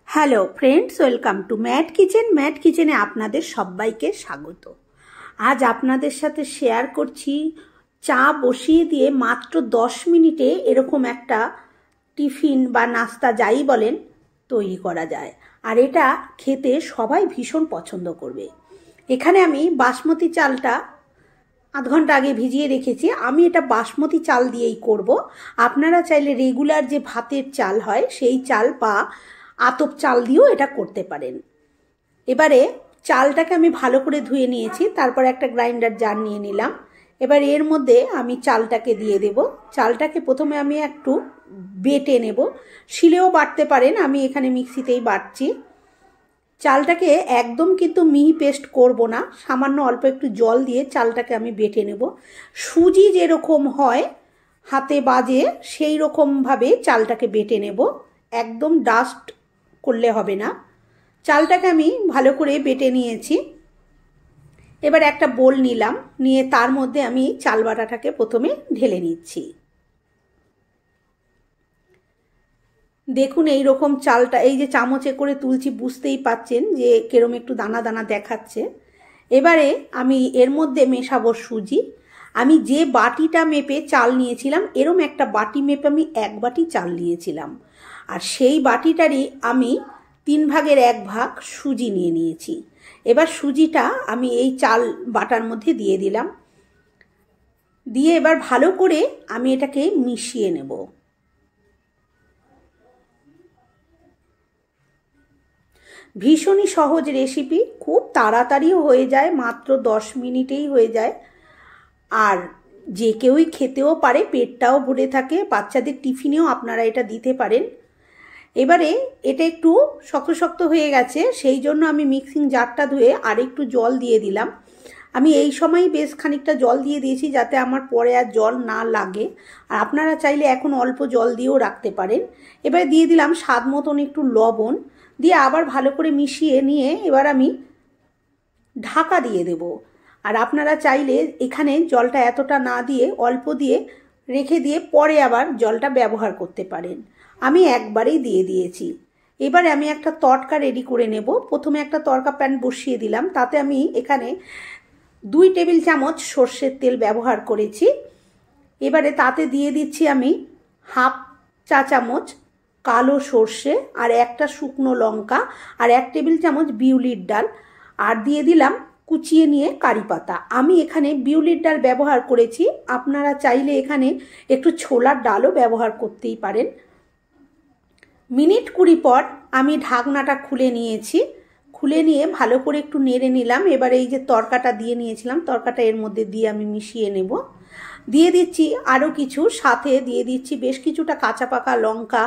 Hello friends, welcome to Matt kitchen. Matt কিচেনে আপনাদের সবাইকে স্বাগত। আজ আপনাদের সাথে শেয়ার করছি চা বসিয়ে দিয়ে মাত্র 10 মিনিটে এরকম একটা টিফিন বা নাস্তা যাই বলেন তৈরি করা যায়, আর এটা খেতে সবাই ভীষণ পছন্দ করবে। এখানে আমি বাসমতি চালটা আধ ঘন্টা আগে ভিজিয়ে রেখেছি। আমি এটা বাসমতি চাল দিয়েই করব। আপনারা চাইলে রেগুলার যে ভাতের চাল হয় সেই চাল বা আতপ চাল দিয়েও এটা করতে পারেন। এবারে চালটাকে আমি ভালো করে ধুয়ে নিয়েছি, তারপর একটা গ্রাইন্ডার জার নিয়ে নিলাম। এবার এর মধ্যে আমি চালটাকে দিয়ে দেব। চালটাকে প্রথমে আমি একটু বেটে নেব, শিলেও বাটতে পারেন, আমি এখানে মিক্সিতেই বাটছি। চালটাকে একদম কিন্তু মিহি পেস্ট করব না, সামান্য অল্প একটু জল দিয়ে চালটাকে আমি বেটে নেব। সুজি যেরকম হয় হাতে বাজে সেই রকমভাবে চালটাকে বেটে নেব, একদম ডাস্ট করলে হবে না। চালটাকে আমি ভালো করে বেটে নিয়েছি। এবার একটা বোল নিলাম, নিয়ে তার মধ্যে আমি চাল বাটাটাকে প্রথমে ঢেলে নিচ্ছি। দেখুন এই রকম চালটা, এই যে চামচে করে তুলছি বুঝতেই পাচ্ছেন যে কেরম একটু দানা দানা দেখাচ্ছে। এবারে আমি এর মধ্যে মেশাবো সুজি। আমি যে বাটিটা মেপে চাল নিয়েছিলাম এরম একটা বাটি মেপে আমি 1 বাটি চাল নিয়েছিলাম, আর সেই বাটিটারই আমি 3 ভাগের 1 ভাগ সুজি নিয়ে নিয়েছি। এবার সুজিটা আমি এই চাল বাটার মধ্যে দিয়ে দিলাম, দিয়ে এবার ভালো করে আমি এটাকে মিশিয়ে নেব। ভীষণই সহজ রেসিপি, খুব তাড়াতাড়িও হয়ে যায়, মাত্র 10 মিনিটেই হয়ে যায়, আর যে কেউই খেতেও পারে, পেটটাও ভরে থাকে। বাচ্চাদের টিফিনেও আপনারা এটা দিতে পারেন। এবারে এটা একটু শক্ত শক্ত হয়ে গেছে, সেই জন্য আমি মিক্সিং জারটা ধুয়ে আর একটু জল দিয়ে দিলাম। আমি এই সময় বেশ খানিকটা জল দিয়ে দিয়েছি যাতে আমার পরে আর জল না লাগে, আর আপনারা চাইলে এখন অল্প জল দিয়েও রাখতে পারেন। এবারে দিয়ে দিলাম স্বাদ মতন একটু লবণ, দিয়ে আবার ভালো করে মিশিয়ে নিয়ে এবার আমি ঢাকা দিয়ে দেব। আর আপনারা চাইলে এখানে জলটা এতটা না দিয়ে অল্প দিয়ে রেখে দিয়ে পরে আবার জলটা ব্যবহার করতে পারেন। আমি একবারেই দিয়ে দিয়েছি। এবারে আমি একটা তড়কা রেডি করে নেব। প্রথমে একটা তড়কা প্যান বসিয়ে দিলাম, তাতে আমি এখানে 2 টেবিল চামচ সর্ষের তেল ব্যবহার করেছি। এবারে তাতে দিয়ে দিচ্ছি আমি হাফ চা চামচ কালো সর্ষে, আর একটা শুকনো লঙ্কা, আর 1 টেবিল চামচ বিউলির ডাল, আর দিয়ে দিলাম কুচিয়ে নিয়ে কারি পাতা। আমি এখানে বিউলির ডাল ব্যবহার করেছি, আপনারা চাইলে এখানে একটু ছোলার ডালও ব্যবহার করতেই পারেন। মিনিট 20 পর আমি ঢাকনাটা খুলে নিয়েছি। খুলে নিয়ে ভালো করে একটু নেড়ে নিলাম। এবার এই যে তড়কাটা দিয়ে নিয়েছিলাম, তড়কাটা এর মধ্যে দিয়ে আমি মিশিয়ে নেব। দিয়ে দিচ্ছি আরও কিছু, সাথে দিয়ে দিচ্ছি বেশ কিছুটা কাঁচা পাকা লঙ্কা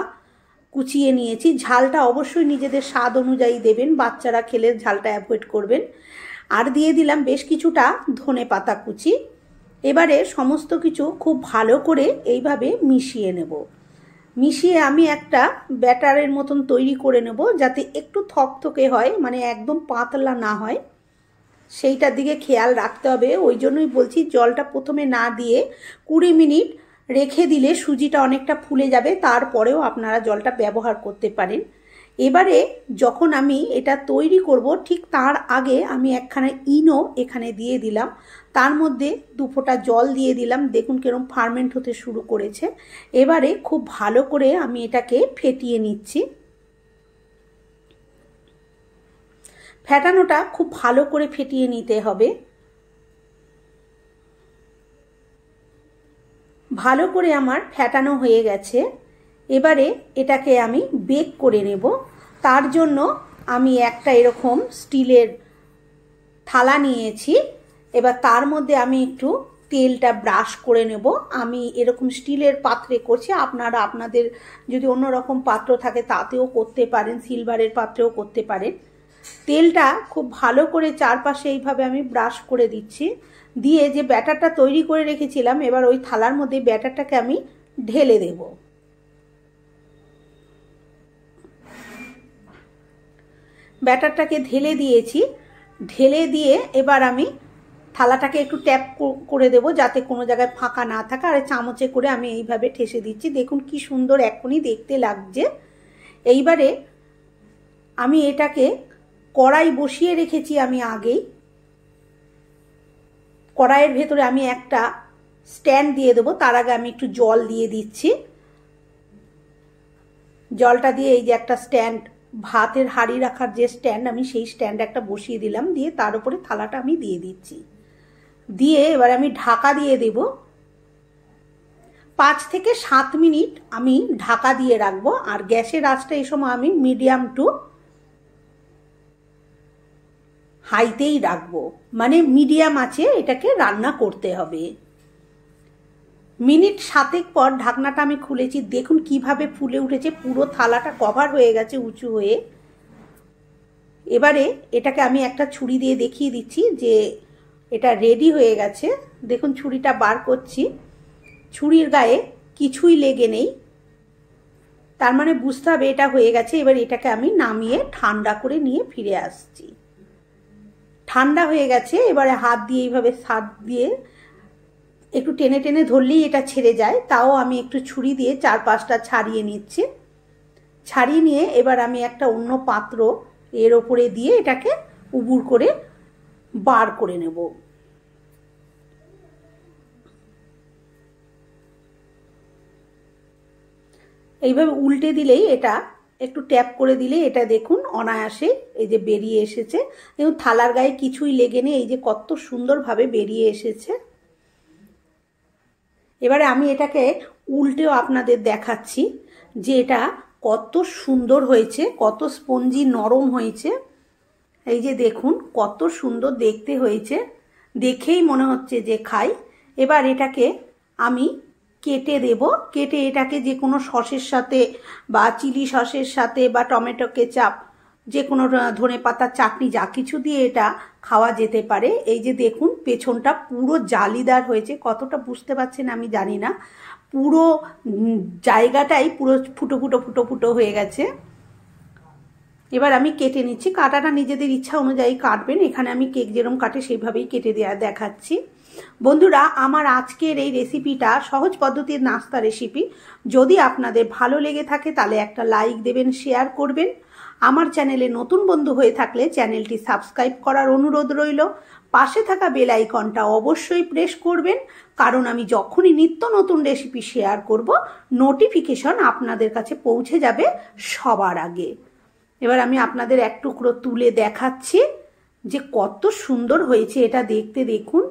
কুচিয়ে নিয়েছি। ঝালটা অবশ্যই নিজেদের স্বাদ অনুযায়ী দেবেন, বাচ্চারা খেলে ঝালটা অ্যাভয়েড করবেন। আর দিয়ে দিলাম বেশ কিছুটা ধনে পাতা কুচি। এবারে সমস্ত কিছু খুব ভালো করে এইভাবে মিশিয়ে নেব। মিশিয়ে আমি একটা ব্যাটারের মতন তৈরি করে নেব, যাতে একটু থকথকে হয়, মানে একদম পাতলা না হয়, সেইটার দিকে খেয়াল রাখতে হবে। ওই জন্যই বলছি জলটা প্রথমে না দিয়ে 20 মিনিট রেখে দিলে সুজিটা অনেকটা ফুলে যাবে, তারপরেও আপনারা জলটা ব্যবহার করতে পারেন। এবারে যখন আমি এটা তৈরি করব ঠিক তার আগে আমি একখানা ইনো এখানে দিয়ে দিলাম, তার মধ্যে 2 ফোঁটা জল দিয়ে দিলাম। দেখুন কিরকম ফার্মেন্ট হতে শুরু করেছে। এবারে খুব ভালো করে আমি এটাকে ফেটিয়ে নিচ্ছি। ফেটানোটা খুব ভালো করে ফেটিয়ে নিতে হবে। ভালো করে আমার ফেটানো হয়ে গেছে। এবারে এটাকে আমি বেক করে নেব। তার জন্য আমি একটা এরকম স্টিলের থালা নিয়েছি। এবার তার মধ্যে আমি একটু তেলটা ব্রাশ করে নেব। আমি এরকম স্টিলের পাত্রে করছি, আপনারা আপনাদের যদি অন্য রকম পাত্র থাকে তাতেও করতে পারেন, সিলভারের পাত্রেও করতে পারেন। তেলটা খুব ভালো করে চারপাশে এইভাবে আমি ব্রাশ করে দিচ্ছি। দিয়ে যে ব্যাটারটা তৈরি করে রেখেছিলাম, এবার ওই থালার মধ্যে ব্যাটারটাকে আমি ঢেলে দেব। ব্যাটারটাকে ঢেলে দিয়েছি। ঢেলে দিয়ে এবার আমি থালাটাকে একটু ট্যাপ করে দেব যাতে কোনো জায়গায় ফাঁকা না থাকে, আর চামচে করে আমি এইভাবে ঠেসে দিচ্ছি। দেখুন কি সুন্দর এখনই দেখতে লাগছে। এইবারে আমি এটাকে কড়াই বসিয়ে রেখেছি আমি আগেই। কড়াইয়ের ভেতরে আমি একটা স্ট্যান্ড দিয়ে দেবো। তার আগে আমি একটু জল দিয়ে দিচ্ছি। জলটা দিয়ে এই যে একটা স্ট্যান্ড, ভাতের হাঁড়ি রাখার যে স্ট্যান্ড, আমি সেই স্ট্যান্ড একটা বসিয়ে দিলাম। দিয়ে তার উপরে থালাটা আমি দিয়ে দিচ্ছি। দিয়ে এবার আমি ঢাকা দিয়ে দেব। 5 থেকে 7 মিনিট আমি ঢাকা দিয়ে রাখবো। আর গ্যাসের আঁচটা এই সময় আমি মিডিয়াম টু হাইতেই রাখবো, মানে মিডিয়াম আঁচে এটাকে রান্না করতে হবে। মিনিট 7 পর ঢাকনাটা আমি খুলেছি। দেখুন কিভাবে ফুলে উঠেছে, পুরো থালাটা কভার হয়ে গেছে উঁচু হয়ে। এবারে এটাকে আমি একটা ছুরি দিয়ে দেখিয়ে দিচ্ছি যে এটা রেডি হয়ে গেছে। দেখুন ছুরিটা বার করছি, ছুরির গায়ে কিছুই লেগে নেই, তার মানে বুঝতে হবে এটা হয়ে গেছে। এবার এটাকে আমি নামিয়ে ঠান্ডা করে নিয়ে ফিরে আসছি। ঠান্ডা হয়ে গেছে। এবারে হাত দিয়ে এইভাবে হাত দিয়ে একটু টেনে টেনে ধরলেই এটা ছেড়ে যায়। তাও আমি একটু ছুরি দিয়ে 4-5টা ছাড়িয়ে নিচ্ছি। ছাড়িয়ে নিয়ে এবার আমি একটা অন্য পাত্র এর ওপরে দিয়ে এটাকে উবুর করে বার করে নেব। এইভাবে উল্টে দিলেই, এটা একটু ট্যাপ করে দিলে এটা দেখুন অনায়াসে এই যে বেরিয়ে এসেছে। এবং থালার গায়ে কিছুই লেগে নেই, এই যে কত সুন্দরভাবে বেরিয়ে এসেছে। এবারে আমি এটাকে উল্টেও আপনাদের দেখাচ্ছি যে এটা কত সুন্দর হয়েছে, কত স্পঞ্জি নরম হয়েছে। এই যে দেখুন কত সুন্দর দেখতে হয়েছে, দেখেই মনে হচ্ছে যে খাই। এবার এটাকে আমি কেটে দেব। কেটে এটাকে যে কোনো সসের সাথে বা চিলি সসের সাথে বা টমেটো কেচাপ, যে কোনো ধনেপাতার চাটনি, যা কিছু দিয়ে এটা খাওয়া যেতে পারে। এই যে দেখুন পেছনটা পুরো জালিদার হয়েছে, কতটা বুঝতে পারছেন আমি জানি না, পুরো জায়গাটাই পুরো ফুটো ফুটো ফুটো ফুটো হয়ে গেছে। এবার আমি কেটে নিচ্ছি। কাটাটা নিজেদের ইচ্ছা অনুযায়ী কাটবেন। এখানে আমি কেক যেরকম কাটে সেইভাবেই কেটে দেখাচ্ছি। বন্ধুরা, আমার আজকের এই রেসিপিটা সহজ পদ্ধতির নাস্তা রেসিপি। যদি আপনাদের ভালো লেগে থাকে তাহলে একটা লাইক দেবেন, শেয়ার করবেন। আমার চ্যানেলে নতুন বন্ধু হয়ে থাকলে চ্যানেলটি সাবস্ক্রাইব করার অনুরোধ রইল। পাশে থাকা বেল আইকনটা অবশ্যই প্রেস করবেন, কারণ আমি যখনই নিত্য নতুন রেসিপি শেয়ার করব নোটিফিকেশন আপনাদের কাছে পৌঁছে যাবে সবার আগে। এবার আমি আপনাদের এক টুকরো তুলে দেখাচ্ছি যে কত সুন্দর হয়েছে এটা দেখতে। দেখুন,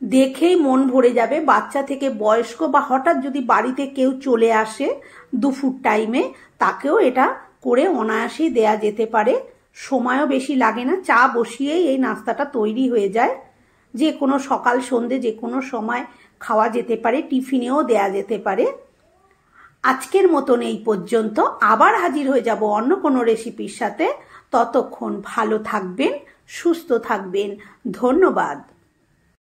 দেখেই মন ভরে যাবে। বাচ্চা থেকে বয়স্ক বা হঠাৎ যদি বাড়িতে কেউ চলে আসে দুপুর টাইমে, তাকেও এটা করে অনায়াসেই দেয়া যেতে পারে। সময়ও বেশি লাগে না, চা বসিয়েই এই নাস্তাটা তৈরি হয়ে যায়। যে কোনো সকাল সন্ধে যে কোনো সময় খাওয়া যেতে পারে, টিফিনেও দেয়া যেতে পারে। আজকের মতন এই পর্যন্ত। আবার হাজির হয়ে যাব অন্য কোনো রেসিপির সাথে। ততক্ষণ ভালো থাকবেন, সুস্থ থাকবেন। ধন্যবাদ।